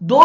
2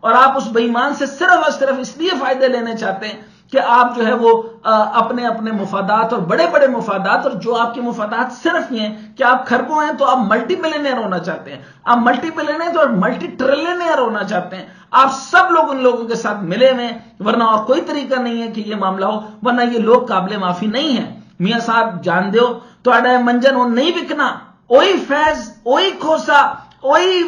اور آپ اس بے ایمان سے صرف اور صرف اس لیے فائدے لینے چاہتے ہیں کہ آپ جو ہے وہ اپنے اپنے مفادات اور بڑے بڑے مفادات، اور جو آپ کے مفادات صرف یہ ہیں کہ آپ خرگوں ہیں تو آپ ملٹی ملینئر ہونا چاہتے ہیں، آپ ملٹی ملینئر اور ملٹی ٹریلینئر ہونا چاہتے ہیں، آپ سب لوگ ان لوگوں کے ساتھ ملے ہوئے ہیں، ورنہ اور کوئی طریقہ نہیں ہے کہ یہ معاملہ ہو، ورنہ یہ لوگ قابل معافی نہیں ہیں۔ میاں صاحب جان دیو تو منجن وہ نہیں بکنا، وہی فیض، وہی کھوسا، وہی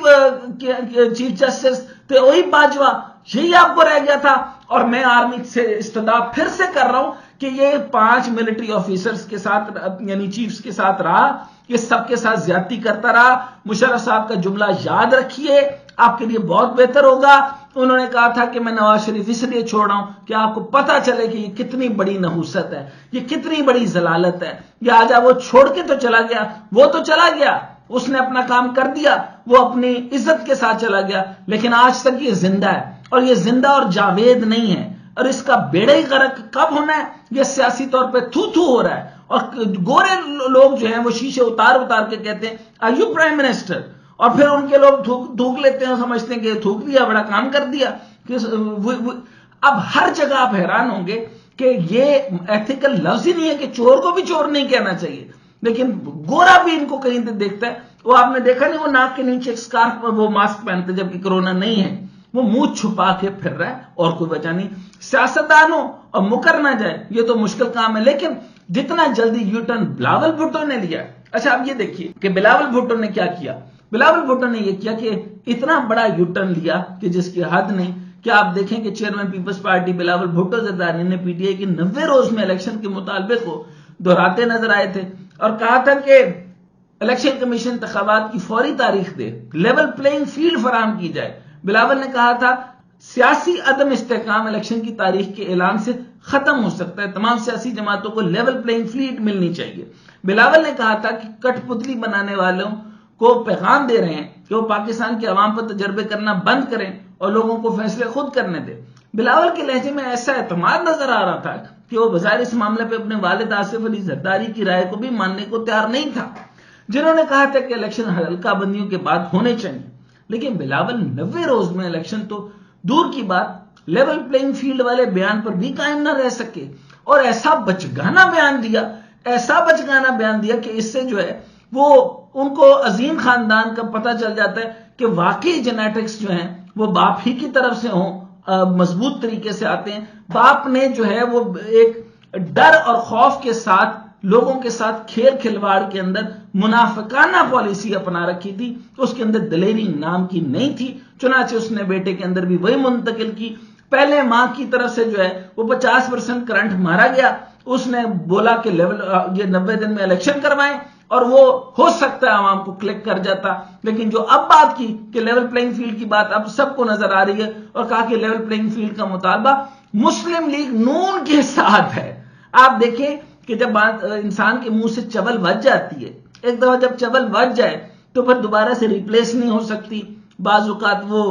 چیف جسٹس تے وہی باجوہ، یہی آپ کو رہ گیا تھا۔ اور میں آرمی سے استدعا پھر سے کر رہا ہوں کہ یہ 5 ملٹری آفیسرز کے ساتھ یعنی چیفز کے ساتھ رہا، یہ سب کے ساتھ زیادتی کرتا رہا۔ مشرف صاحب کا جملہ یاد رکھیے، آپ کے لیے بہت بہتر ہوگا۔ انہوں نے کہا تھا کہ میں نواز شریف اس لیے چھوڑ رہا ہوں کہ آپ کو پتا چلے کہ یہ کتنی بڑی نحوست ہے، یہ کتنی بڑی ضلالت ہے۔ یہ آجا وہ چھوڑ کے تو چلا گیا، وہ تو چلا گیا، اس نے اپنا کام کر دیا، وہ اپنی عزت کے ساتھ چلا گیا، لیکن آج تک یہ زندہ ہے، اور یہ زندہ اور جاوید نہیں ہے، اور اس کا بیڑا ہی غرق کب ہونا ہے؟ یہ سیاسی طور پہ تھو تھو ہو رہا ہے، اور گورے لوگ جو ہیں وہ شیشے اتار اتار کے کہتے ہیں آر یو پرائم منسٹر، اور پھر ان کے لوگ تھوک لیتے ہیں، سمجھتے ہیں کہ تھوک دیا، بڑا کام کر دیا۔ اب ہر جگہ آپ حیران ہوں گے کہ یہ ایتھیکل لفظ ہی نہیں ہے کہ چور کو بھی چور نہیں کہنا چاہیے، لیکن گورا بھی ان کو کہیں دیکھتا ہے، وہ آپ نے دیکھا نہیں، وہ ناک کے نیچے اسکارف وہ ماسک پہنتے جبکہ کرونا نہیں ہے، وہ منہ چھپا کے پھر رہا ہے، اور کوئی وجہ نہیں۔ سیاستدان ہو اور مکر نہ جائے یہ تو مشکل کام ہے، لیکن جتنا جلدی یو ٹرن بلاول بھٹو نے لیا۔ اچھا اب یہ دیکھیے کہ بلاول بھٹو نے کیا کیا۔ بلاول بھٹو نے یہ کیا کہ اتنا بڑا یو ٹرن لیا کہ جس کی حد نہیں، کہ آپ دیکھیں کہ chairman Peoples Party Bilawal Bhutto Zardari نے پی ٹی آئی کی 90 روز میں الیکشن کے مطالبے کو دہراتے نظر آئے تھے، اور کہا تھا کہ الیکشن کمیشن انتخابات کی فوری تاریخ دے، لیول پلینگ فیلڈ فراہم کی جائے۔ بلاول نے کہا تھا سیاسی عدم استحکام الیکشن کی تاریخ کے اعلان سے ختم ہو سکتا ہے، تمام سیاسی جماعتوں کو لیول پلینگ فیلڈ ملنی چاہیے۔ بلاول نے کہا تھا کہ کٹ پتلی بنانے والوں کو پیغام دے رہے ہیں کہ وہ پاکستان کے عوام پر تجربے کرنا بند کریں اور لوگوں کو فیصلے خود کرنے دیں۔ بلاول کے لہجے میں ایسا اعتماد نظر آ رہا تھا کہ وہ بظاہر اس معاملے پہ اپنے والد آصف علی زرداری کی رائے کو بھی ماننے کو تیار نہیں تھا، جنہوں نے کہا تھا کہ الیکشن حلقہ بندیوں کے بعد ہونے چاہیے۔ لیکن بلاول 90 روز میں الیکشن تو دور کی بات، لیول پلینگ فیلڈ والے بیان پر بھی قائم نہ رہ سکے، اور ایسا بچگانا بیان دیا، ایسا بچگانا بیان دیا کہ اس سے جو ہے وہ ان کو عظیم خاندان کا پتہ چل جاتا ہے کہ واقعی جینیٹکس جو ہیں وہ باپ ہی کی طرف سے ہوں، مضبوط طریقے سے آتے ہیں۔ باپ نے جو ہے وہ ایک ڈر اور خوف کے ساتھ لوگوں کے ساتھ کھیل کھلواڑ کے اندر منافقانہ پالیسی اپنا رکھی تھی، اس کے اندر دلیری نام کی نہیں تھی، چنانچہ اس نے بیٹے کے اندر بھی وہی منتقل کی۔ پہلے ماں کی طرف سے جو ہے وہ 50% کرنٹ مارا گیا، اس نے بولا کہ یہ 90 دن میں الیکشن کروائیں، اور وہ ہو سکتا ہے عوام کو کلک کر جاتا، لیکن جو اب بات کی کہ لیول پلینگ فیلڈ کی بات اب سب کو نظر آ رہی ہے، اور کہا کہ لیول پلینگ فیلڈ کا مطالبہ مسلم لیگ نون کے ساتھ ہے۔ آپ دیکھیں کہ جب بات انسان کے منہ سے چول بچ جاتی ہے، ایک دفعہ جب چول بچ جائے تو پھر دوبارہ سے ریپلیس نہیں ہو سکتی، بعض اوقات وہ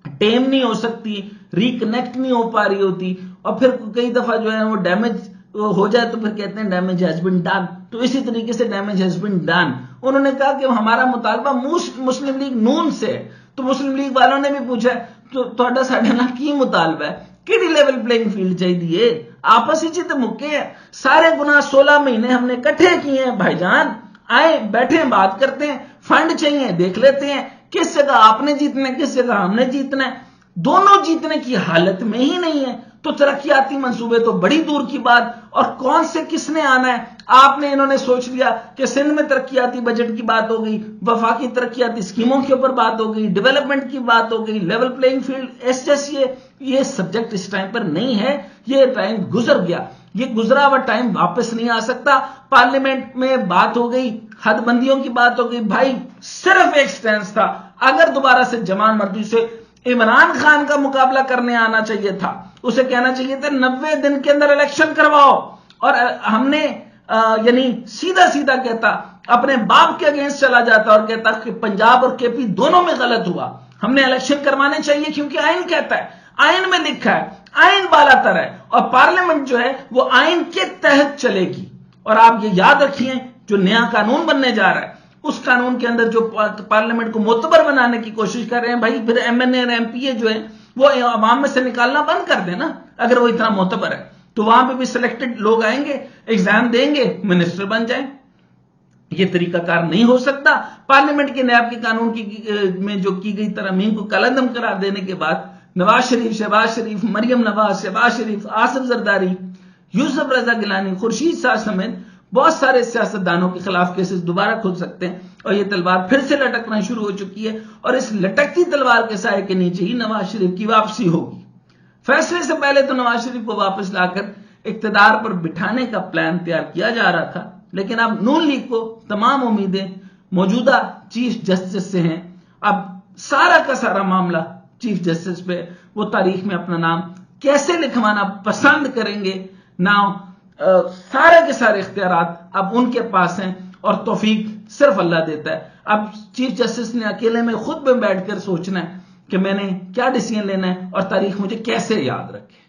ٹیم نہیں ہو سکتی، ریکنیکٹ نہیں ہو پا رہی ہوتی، اور پھر کئی دفعہ جو ہے وہ ڈیمیج ہو جائے تو پھر کہتے ہیں ڈیمیج ہیز بین ڈن، تو اسی طریقے سے ڈیمیج ہیز بین ڈن۔ انہوں نے کہا کہ ہمارا مطالبہ مسلم لیگ نون سے ہے، تو مسلم لیگ والوں نے بھی پوچھا تو تہاڈا ساڈے نال کی مطالبہ ہے، کیڑی لیول پلینگ فیلڈ چاہیے؟ آپس ہی تو مکے ہیں، سارے گناہ 16 مہینے ہم نے کٹھے کیے ہیں بھائی جان، آئے بیٹھے بات کرتے ہیں، فنڈ چاہیے دیکھ لیتے ہیں، کس جگہ آپ نے جیتنا ہے، کس جگہ ہم نے جیتنا ہے، دونوں جیتنے کی حالت میں ہی نہیں ہے، تو ترقیاتی منصوبے تو بڑی دور کی بات، اور کون سے کس نے آنا ہے؟ آپ نے انہوں نے سوچ لیا کہ سندھ میں ترقیاتی بجٹ کی بات ہو گئی، وفاقی ترقیاتی اسکیموں کے اوپر بات ہو گئی، ڈیولپمنٹ کی بات ہو گئی، لیول پلینگ فیلڈ یہ سبجیکٹ اس ٹائم پر نہیں ہے، یہ ٹائم گزر گیا، یہ گزرا ہوا ٹائم واپس نہیں آ سکتا۔ پارلیمنٹ میں بات ہو گئی، حد بندیوں کی بات ہو گئی، بھائی صرف ایک سٹینس تھا، اگر دوبارہ سے جمان مردی سے عمران خان کا مقابلہ کرنے آنا چاہیے تھا، اسے کہنا چاہیے تھا 90 دن کے اندر الیکشن کرواؤ، اور ہم نے یعنی سیدھا سیدھا کہتا، اپنے باپ کے اگینسٹ چلا جاتا اور کہتا کہ پنجاب اور کے پی دونوں میں غلط ہوا، ہم نے الیکشن کروانے چاہیے کیونکہ آئین کہتا ہے، آئین میں لکھا ہے، آئین بالا تر ہے، اور پارلیمنٹ جو ہے وہ آئین کے تحت چلے گی۔ اور آپ یہ یاد رکھیے جو نیا قانون بننے جا رہا ہے اس قانون کے اندر جو پارلیمنٹ کو معتبر بنانے کی کوشش کر رہے ہیں، بھائی پھر ایم این اے اور ایم پی اے جو ہیں وہ عوام میں سے نکالنا بند کر دیں نا، اگر وہ اتنا معتبر ہے تو وہاں پہ بھی سلیکٹڈ لوگ آئیں گے، ایگزام دیں گے، منسٹر بن جائیں۔ یہ طریقہ کار نہیں ہو سکتا۔ پارلیمنٹ کے نیاب کے قانون میں جو کی گئی ترامیم کو کالعدم قرار دینے کے بعد نواز شریف، شہباز شریف، مریم نواز، شہباز شریف، آصف زرداری، یوسف رضا گیلانی، خورشید شاہ سمیت بہت سارے سیاستدانوں کے خلاف کیسز دوبارہ کھل سکتے ہیں، اور یہ تلوار پھر سے لٹکنا شروع ہو چکی ہے، اور اس لٹکتی تلوار کے سائے کے نیچے ہی نواز شریف کی واپسی ہوگی۔ فیصلے سے پہلے تو نواز شریف کو واپس لا کر اقتدار پر بٹھانے کا پلان تیار کیا جا رہا تھا، لیکن اب نون لیگ کو تمام امیدیں موجودہ چیف جسٹس سے ہیں۔ اب سارا کا سارا معاملہ چیف جسٹس پہ، وہ تاریخ میں اپنا نام کیسے لکھوانا پسند کریں گے، سارے کے سارے اختیارات اب ان کے پاس ہیں، اور توفیق صرف اللہ دیتا ہے۔ اب چیف جسٹس نے اکیلے میں خود میں بیٹھ کر سوچنا ہے کہ میں نے کیا ڈیسیژن لینا ہے اور تاریخ مجھے کیسے یاد رکھے۔